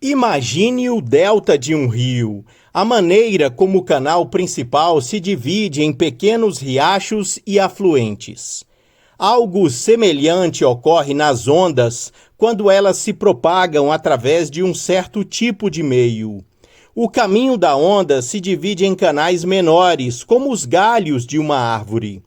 Imagine o delta de um rio, a maneira como o canal principal se divide em pequenos riachos e afluentes. Algo semelhante ocorre nas ondas quando elas se propagam através de um certo tipo de meio. O caminho da onda se divide em canais menores, como os galhos de uma árvore.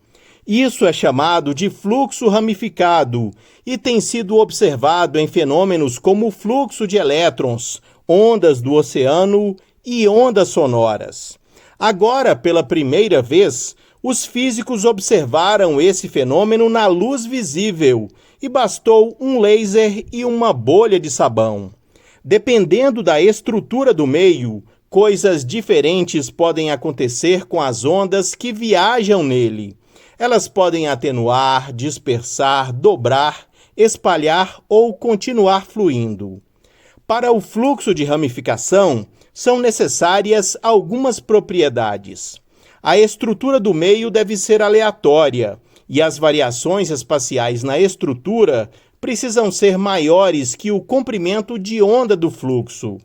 Isso é chamado de fluxo ramificado e tem sido observado em fenômenos como o fluxo de elétrons, ondas do oceano e ondas sonoras. Agora, pela primeira vez, os físicos observaram esse fenômeno na luz visível e bastou um laser e uma bolha de sabão. Dependendo da estrutura do meio, coisas diferentes podem acontecer com as ondas que viajam nele. Elas podem atenuar, dispersar, dobrar, espalhar ou continuar fluindo. Para o fluxo de ramificação, são necessárias algumas propriedades. A estrutura do meio deve ser aleatória, e as variações espaciais na estrutura precisam ser maiores que o comprimento de onda do fluxo.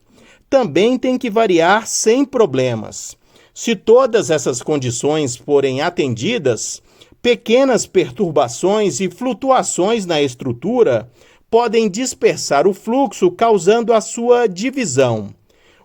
Também tem que variar sem problemas. Se todas essas condições forem atendidas, pequenas perturbações e flutuações na estrutura podem dispersar o fluxo, causando a sua divisão.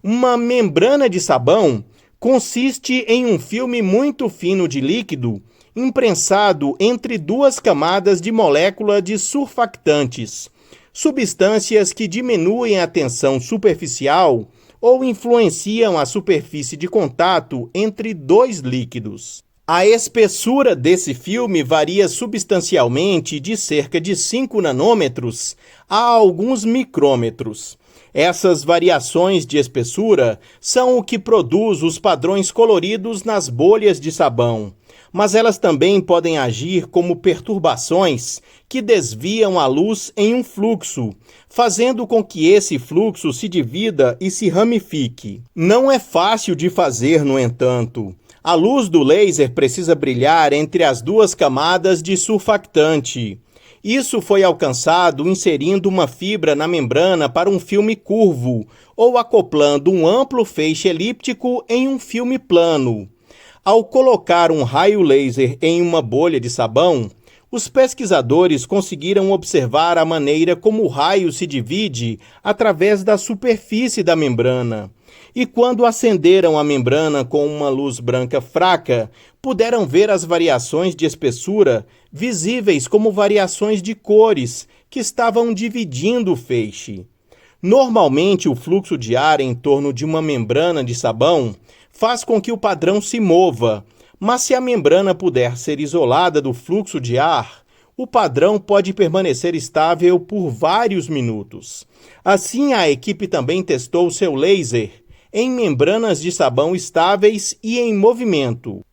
Uma membrana de sabão consiste em um filme muito fino de líquido imprensado entre duas camadas de molécula de surfactantes, substâncias que diminuem a tensão superficial ou influenciam a superfície de contato entre dois líquidos. A espessura desse filme varia substancialmente de cerca de 5 nanômetros a alguns micrômetros. Essas variações de espessura são o que produz os padrões coloridos nas bolhas de sabão, mas elas também podem agir como perturbações que desviam a luz em um fluxo, fazendo com que esse fluxo se divida e se ramifique. Não é fácil de fazer, no entanto. A luz do laser precisa brilhar entre as duas camadas de surfactante. Isso foi alcançado inserindo uma fibra na membrana para um filme curvo ou acoplando um amplo feixe elíptico em um filme plano. Ao colocar um raio laser em uma bolha de sabão, os pesquisadores conseguiram observar a maneira como o raio se divide através da superfície da membrana. E quando acenderam a membrana com uma luz branca fraca, puderam ver as variações de espessura visíveis como variações de cores que estavam dividindo o feixe. Normalmente, o fluxo de ar em torno de uma membrana de sabão faz com que o padrão se mova, mas se a membrana puder ser isolada do fluxo de ar, o padrão pode permanecer estável por vários minutos. Assim, a equipe também testou seu laser em membranas de sabão estáveis e em movimento.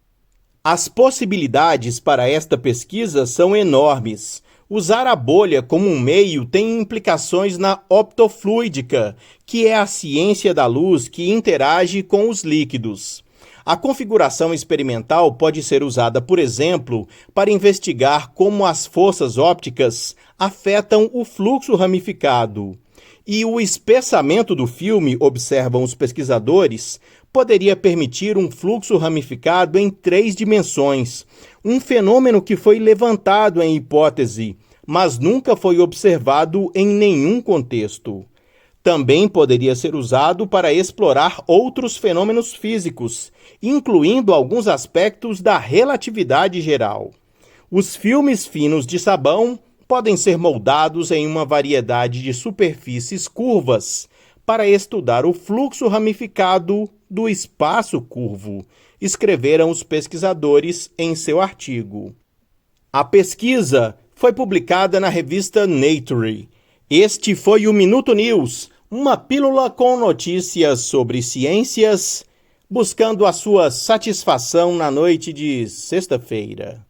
As possibilidades para esta pesquisa são enormes. Usar a bolha como um meio tem implicações na optofluídica, que é a ciência da luz que interage com os líquidos. A configuração experimental pode ser usada, por exemplo, para investigar como as forças ópticas afetam o fluxo ramificado. E o espessamento do filme, observam os pesquisadores, poderia permitir um fluxo ramificado em 3 dimensões, um fenômeno que foi levantado em hipótese, mas nunca foi observado em nenhum contexto. Também poderia ser usado para explorar outros fenômenos físicos, incluindo alguns aspectos da relatividade geral. Os filmes finos de sabão podem ser moldados em uma variedade de superfícies curvas para estudar o fluxo ramificado do espaço curvo, escreveram os pesquisadores em seu artigo. A pesquisa foi publicada na revista Nature. Este foi o Minuto News, uma pílula com notícias sobre ciências, buscando a sua satisfação na noite de sexta-feira.